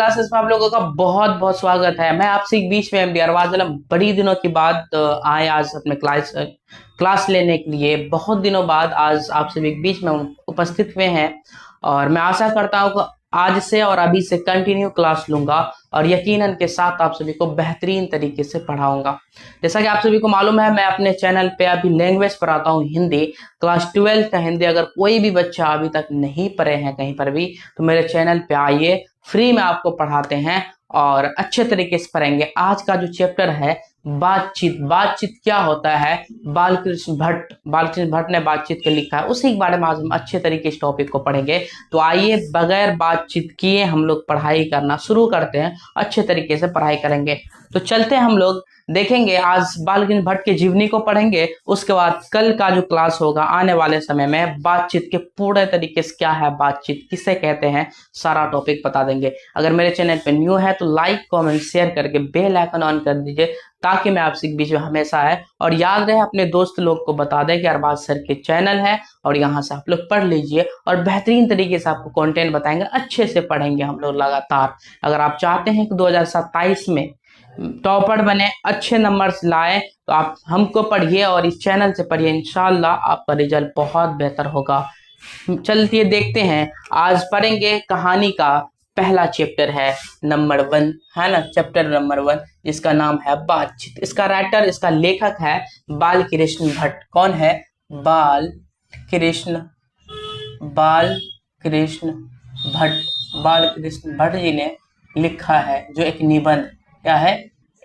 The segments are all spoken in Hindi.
क्लासेस में आप लोगों का बहुत बहुत स्वागत है। मैं आपसे एक बीच में एमडी अरबाज आलम बड़ी दिनों के बाद आए आज अपने क्लास लेने के लिए। बहुत दिनों बाद आज आप सभी के बीच में उपस्थित हुए हैं और मैं आशा करता हूँ कि आज से और अभी से कंटिन्यू क्लास लूंगा और यकीनन के साथ आप सभी को बेहतरीन तरीके से पढ़ाऊंगा। जैसा कि आप सभी को मालूम है, मैं अपने चैनल पे अभी लैंग्वेज पढ़ाता हूँ हिंदी, क्लास 12 का हिंदी। अगर कोई भी बच्चा अभी तक नहीं पढ़े हैं कहीं पर भी तो मेरे चैनल पे आइए, फ्री में आपको पढ़ाते हैं और अच्छे तरीके से पढ़ेंगे। आज का जो चैप्टर है बातचीत, बातचीत क्या होता है, बालकृष्ण भट्ट ने बातचीत के लिखा है, उसी के बारे में आज हम अच्छे तरीके से टॉपिक को पढ़ेंगे। तो आइए बगैर बातचीत किए हम लोग पढ़ाई करना शुरू करते हैं, अच्छे तरीके से पढ़ाई करेंगे। तो चलते हैं, हम लोग देखेंगे आज बालकृष्ण भट्ट की जीवनी को पढ़ेंगे। उसके बाद कल का जो क्लास होगा आने वाले समय में बातचीत के पूरे तरीके से क्या है, बातचीत किसे कहते हैं, सारा टॉपिक बता देंगे। अगर मेरे चैनल पे न्यू है तो लाइक कमेंट शेयर करके बेल आइकन ऑन कर दीजिए ताकि मैं आपसे बीच में हमेशा है। और याद रहे अपने दोस्त लोग को बता दें कि अरबाज सर के चैनल है और यहाँ से आप लोग पढ़ लीजिए और बेहतरीन तरीके से आपको कंटेंट बताएंगे, अच्छे से पढ़ेंगे हम लोग लगातार। अगर आप चाहते हैं कि 2027 में टॉपर बने, अच्छे नंबर्स लाए, तो आप हमको पढ़िए और इस चैनल से पढ़िए, इंशाल्लाह आपका रिजल्ट बहुत बेहतर होगा। चलिए देखते हैं, आज पढ़ेंगे कहानी का पहला चैप्टर है नंबर 1, है ना, चैप्टर नंबर 1 जिसका नाम है बातचीत। इसका राइटर, इसका लेखक है बालकृष्ण भट्ट। कौन है? बालकृष्ण भट्ट। बालकृष्ण भट्ट जी ने लिखा है जो एक निबंध, क्या है,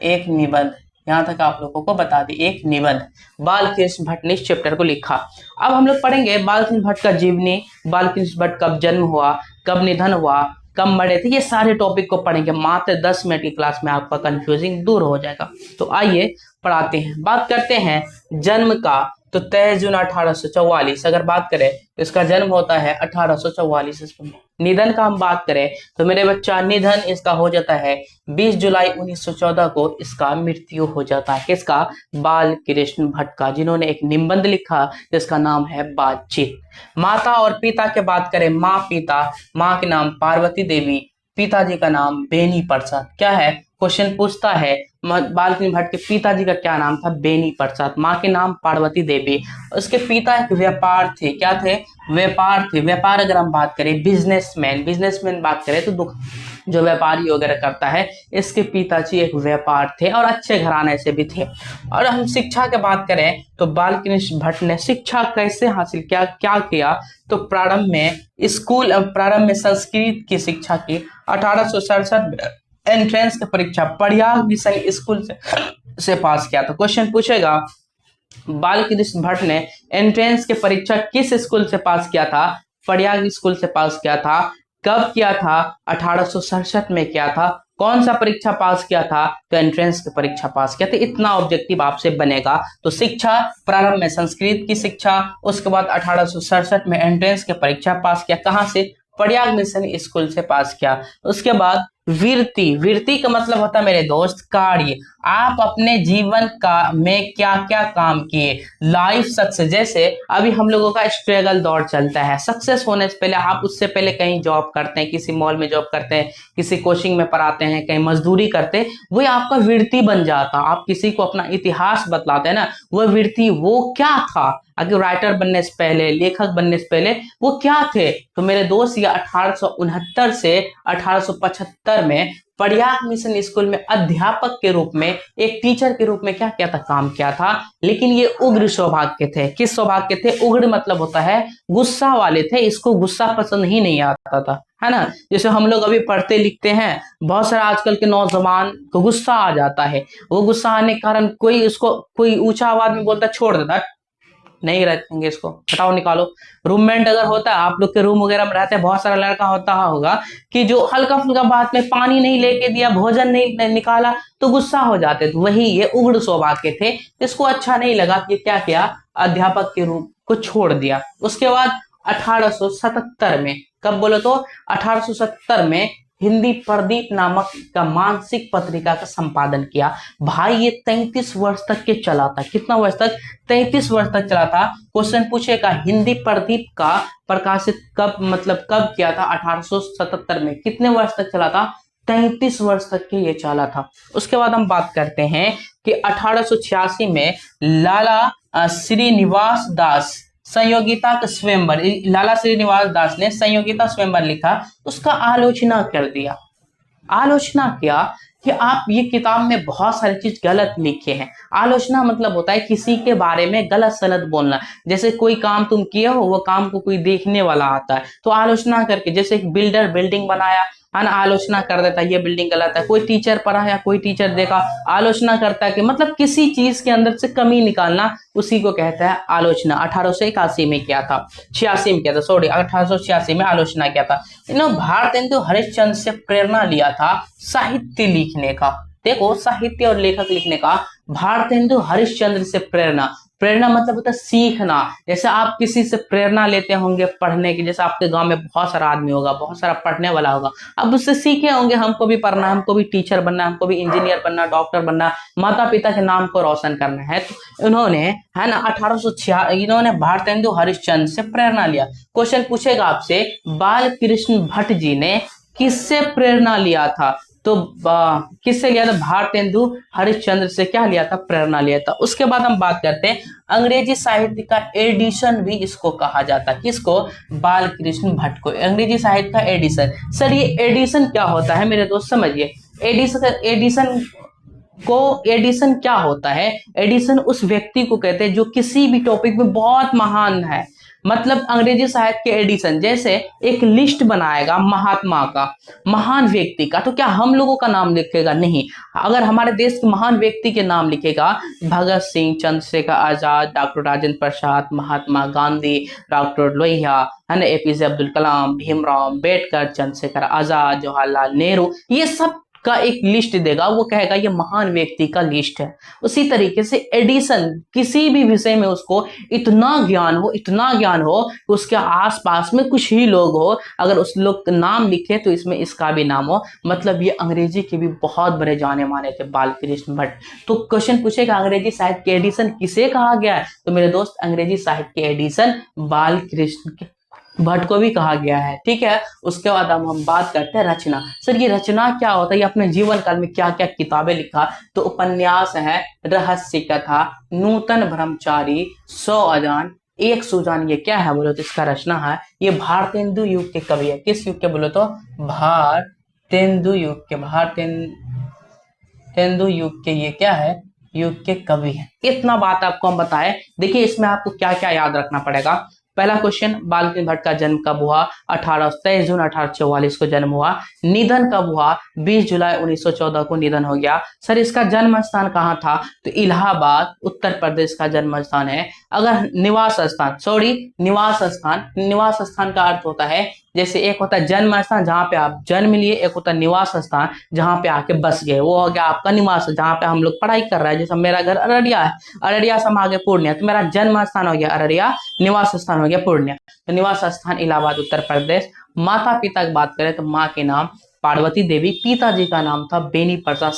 एक निबंध। यहाँ तक आप लोगों को बता दी, एक निबंध बालकृष्ण भट्ट ने इस चैप्टर को लिखा। अब हम लोग पढ़ेंगे बालकृष्ण भट्ट का जीवनी, बालकृष्ण भट्ट कब जन्म हुआ, कब निधन हुआ, कब मरे थे, ये सारे टॉपिक को पढ़ेंगे। मात्र 10 मिनट की क्लास में आपका कंफ्यूजिंग दूर हो जाएगा। तो आइए पढ़ाते हैं। बात करते हैं जन्म का, तो 23 जून 1844 अगर बात करें तो इसका जन्म होता है 1844 ईस्वी में। निधन का हम बात करें तो मेरे बच्चा निधन इसका हो जाता है 20 जुलाई 1914 को इसका मृत्यु हो जाता है। किसका? बालकृष्ण भट्ट का, जिन्होंने एक निबंध लिखा जिसका नाम है बातचीत। माता और पिता के बात करें, माँ के नाम पार्वती देवी, पिताजी का नाम बेनी प्रसाद। क्या है, क्वेश्चन पूछता है बालकृष्ण भट्ट के पिताजी का क्या नाम था? बेनी प्रसाद। माँ के नाम पार्वती देवी। उसके पिता एक व्यापार थे, क्या थे? व्यापार थे। व्यापार अगर हम बात करें, बिजनेसमैन बात करें तो जो व्यापारी वगैरह करता है, इसके पिताजी एक व्यापार थे और अच्छे घराने से भी थे। और हम शिक्षा की बात करें तो बालकृष्ण भट्ट ने शिक्षा कैसे हासिल किया, क्या किया? तो प्रारंभ में संस्कृत की शिक्षा की। 1867 में एंट्रेंस की परीक्षा प्रयाग मिशन स्कूल से पास किया। तो क्वेश्चन पूछेगा बालकृष्ण भट्ट ने एंट्रेंस की परीक्षा किस स्कूल से पास किया था? प्रयाग स्कूल से पास किया था। कब किया था? 1867 में किया था। कौन सा परीक्षा पास किया था? तो एंट्रेंस की परीक्षा पास किया था। इतना ऑब्जेक्टिव आपसे बनेगा। तो शिक्षा, प्रारंभ में संस्कृत की शिक्षा, उसके बाद 1867 में एंट्रेंस की परीक्षा पास किया। कहां से? प्रयाग मिशन स्कूल से पास किया। उसके बाद वृत्ति का मतलब होता है मेरे दोस्त कार्य। आप अपने जीवन का में क्या क्या काम किए, लाइफ सक्सेस। जैसे अभी हम लोगों का स्ट्रगल दौर चलता है, सक्सेस होने से पहले आप उससे पहले कहीं जॉब करते हैं, किसी मॉल में जॉब करते हैं, किसी कोचिंग में पढ़ाते हैं, कहीं मजदूरी करते हैं, वो आपका वृत्ति बन जाता। आप किसी को अपना इतिहास बतलाते हैं ना, वो वृत्ति, वो क्या था अगर राइटर बनने से पहले, लेखक बनने से पहले वो क्या थे? तो मेरे दोस्त, ये 1869 से 1875 में प्रयाग मिशन स्कूल में अध्यापक के रूप में, एक टीचर के रूप में क्या किया था, काम किया था। लेकिन ये उग्र स्वभाव के थे। किस स्वभाव के थे? उग्र मतलब होता है गुस्सा वाले थे। इसको गुस्सा पसंद ही नहीं आता था, है ना। जैसे हम लोग अभी पढ़ते लिखते हैं, बहुत सारा आजकल के नौजवान को गुस्सा आ जाता है। वो गुस्सा आने के कारण कोई ऊंचा आवाज में बोलता, छोड़ देता है, नहीं रखेंगे इसको, हटाओ, निकालो। रूममेट अगर होता है, आप लोग के रूम वगैरह में रहते हैं, बहुत सारा लड़का होता होगा कि जो हल्का फुल्का बात में पानी नहीं लेके दिया, भोजन नहीं निकाला तो गुस्सा हो जाते। तो वही ये उग्र स्वभाव के थे। इसको अच्छा नहीं लगा, ये क्या किया, अध्यापक के रूप को छोड़ दिया। उसके बाद 1877 में, कब बोलो तो 1877 में हिंदी प्रदीप नामक का मानसिक पत्रिका का संपादन किया। भाई ये 33 वर्ष तक के चला था। कितना वर्ष तक? 33 वर्ष तक चला था। क्वेश्चन पूछेगा हिंदी प्रदीप का प्रकाशित कब, मतलब कब किया था? 1877 में। कितने वर्ष तक चला था? 33 वर्ष तक के ये चला था। उसके बाद हम बात करते हैं कि 1886 में लाला श्रीनिवास दास संयोगिता का स्वयंवर, लाला श्रीनिवास दास ने संयोगिता स्वयंवर लिखा, उसका आलोचना कर दिया। आलोचना किया कि आप ये किताब में बहुत सारी चीज गलत लिखे हैं। आलोचना मतलब होता है किसी के बारे में गलत सलत बोलना। जैसे कोई काम तुम किए हो, वो काम को कोई देखने वाला आता है तो आलोचना करके, जैसे एक बिल्डर बिल्डिंग बनाया है ना, आलोचना कर देता है ये बिल्डिंग गलत है। कोई टीचर पढ़ा या कोई टीचर देखा, आलोचना करता है कि मतलब किसी चीज के अंदर से कमी निकालना, उसी को कहता है आलोचना। 1881 में किया था, 86 में किया था, सॉरी 1886 में आलोचना किया था। इन्होंने भारतेंदु हरिश्चंद्र से प्रेरणा लिया था साहित्य लिखने का। देखो, साहित्य और लेखक लिखने का, भारतेंदु हरिश्चंद्र से प्रेरणा। प्रेरणा मतलब होता है सीखना। जैसे आप किसी से प्रेरणा लेते होंगे पढ़ने की, जैसे आपके गांव में बहुत सारा आदमी होगा, बहुत सारा पढ़ने वाला होगा, अब उससे सीखे होंगे हमको भी पढ़ना, हमको भी टीचर बनना, हमको भी इंजीनियर बनना, डॉक्टर बनना, माता पिता के नाम को रोशन करना है। तो इन्होंने, है ना, 1806 इन्होंने भारतेंदु हरिश्चंद्र से प्रेरणा लिया। क्वेश्चन पूछेगा आपसे, बाल कृष्ण भट्ट जी ने किससे प्रेरणा लिया था? तो किससे लिया था? भारतेंदु हरिश्चंद्र से क्या लिया था? प्रेरणा लिया था। उसके बाद हम बात करते हैं अंग्रेजी साहित्य का एडिशन भी इसको कहा जाता है। किसको? बाल कृष्ण भट्ट को अंग्रेजी साहित्य का एडिशन। सर ये एडिशन क्या होता है मेरे दोस्त, समझिए। एडिशन क्या होता है? एडिशन उस व्यक्ति को कहते हैं जो किसी भी टॉपिक में बहुत महान है। मतलब अंग्रेजी साहित्य के एडिशन, जैसे एक लिस्ट बनाएगा महात्मा का, महान व्यक्ति का, तो क्या हम लोगों का नाम लिखेगा? नहीं। अगर हमारे देश के महान व्यक्ति के नाम लिखेगा, भगत सिंह, चंद्रशेखर आजाद, डॉक्टर राजेंद्र प्रसाद, महात्मा गांधी, डॉक्टर लोहिया, है ना, एपीजे अब्दुल कलाम, भीमराव अम्बेडकर, चंद्रशेखर आजाद, जवाहरलाल नेहरू, ये सब का एक लिस्ट देगा, वो कहेगा ये महान व्यक्ति का लिस्ट है। उसी तरीके से एडिशन, किसी भी विषय में उसको इतना ज्ञान हो कि उसके आसपास में कुछ ही लोग हो, अगर उस लोग का नाम लिखे तो इसमें इसका भी नाम हो। मतलब ये अंग्रेजी के भी बहुत बड़े जाने माने थे बाल कृष्ण भट्ट। तो क्वेश्चन पूछेगा अंग्रेजी साहित्य के एडिशन किसे कहा गया है? तो मेरे दोस्त, अंग्रेजी साहित्य के एडिशन बाल कृष्ण भट्ट को भी कहा गया है। ठीक है। उसके बाद हम बात करते हैं रचना। सर ये रचना क्या होता है? ये अपने जीवन काल में क्या क्या किताबें लिखा? तो उपन्यास है, रहस्य कथा, नूतन ब्रह्मचारी, 100 अजान, एक सुजान, ये क्या है बोलो तो इसका रचना है। ये भारतेंदु युग के कवि है। किस युग के बोलो तो? भारतेंदु युग के। भारतेंदु युग के ये क्या है? युग के कवि है। इतना बात आपको हम बताएं। देखिए इसमें आपको क्या क्या याद रखना पड़ेगा। पहला क्वेश्चन, बाल कृष्ण भट्ट का जन्म कब हुआ? 23 जून 1844 को जन्म हुआ। निधन कब हुआ? 20 जुलाई 1914 को निधन हो गया। सर इसका जन्म स्थान कहाँ था? तो इलाहाबाद, उत्तर प्रदेश का जन्म स्थान है। अगर निवास स्थान का अर्थ होता है, जैसे एक होता है जन्म स्थान जहाँ पे आप जन्म लिए, एक होता है निवास स्थान जहाँ पे आके बस गए, वो हो गया आपका निवास, जहाँ पे हम लोग पढ़ाई कर रहे हैं। जैसे मेरा घर अररिया है, अररिया से हम आगे पूर्णिया, तो मेरा जन्म स्थान हो गया अररिया, निवास स्थान हो गया पूर्णिया। तो निवास स्थान इलाहाबाद, उत्तर प्रदेश। माता पिता की बात करें तो माँ के नाम पार्वती देवी, पिताजी का नाम था बेनी प्रसाद।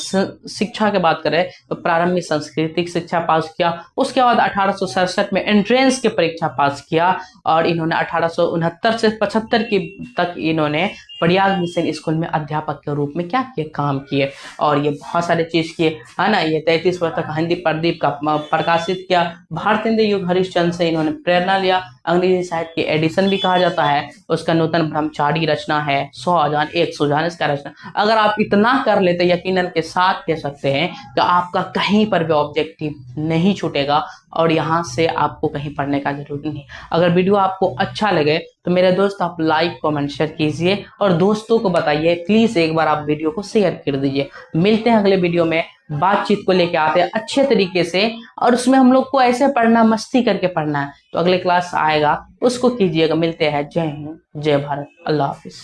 शिक्षा की बात करें तो प्रारंभिक सांस्कृतिक शिक्षा पास किया। उसके बाद 1867 में एंट्रेंस की परीक्षा पास किया और इन्होंने 1869 से 75 की तक इन्होंने प्रयाग मिशन स्कूल में अध्यापक के रूप में क्या किए? काम किए। और ये बहुत सारे चीज किए, है ना। ये 33 वर्ष तक हिंदी प्रदीप का प्रकाशित किया। भारतेंदु युग हरिश्चंद्र से इन्होंने प्रेरणा लिया। अंग्रेजी साहित्य के एडिशन भी कहा जाता है। उसका नूतन ब्रह्मचारी रचना है, 100 अजान, एक सुजान इसका रचना। अगर आप इतना कर लेते यकीनन के साथ कह सकते हैं कि आपका कहीं पर भी ऑब्जेक्टिव नहीं छूटेगा और यहाँ से आपको कहीं पढ़ने का जरूरी नहीं। अगर वीडियो आपको अच्छा लगे तो मेरे दोस्त आप लाइक कमेंट शेयर कीजिए और दोस्तों को बताइए। प्लीज एक बार आप वीडियो को शेयर कर दीजिए। मिलते हैं अगले वीडियो में, बातचीत को लेके आते हैं अच्छे तरीके से, और उसमें हम लोग को ऐसे पढ़ना, मस्ती करके पढ़ना है। तो अगले क्लास आएगा उसको कीजिएगा। मिलते हैं। जय हिंद, जय भारत, अल्लाह हाफिज।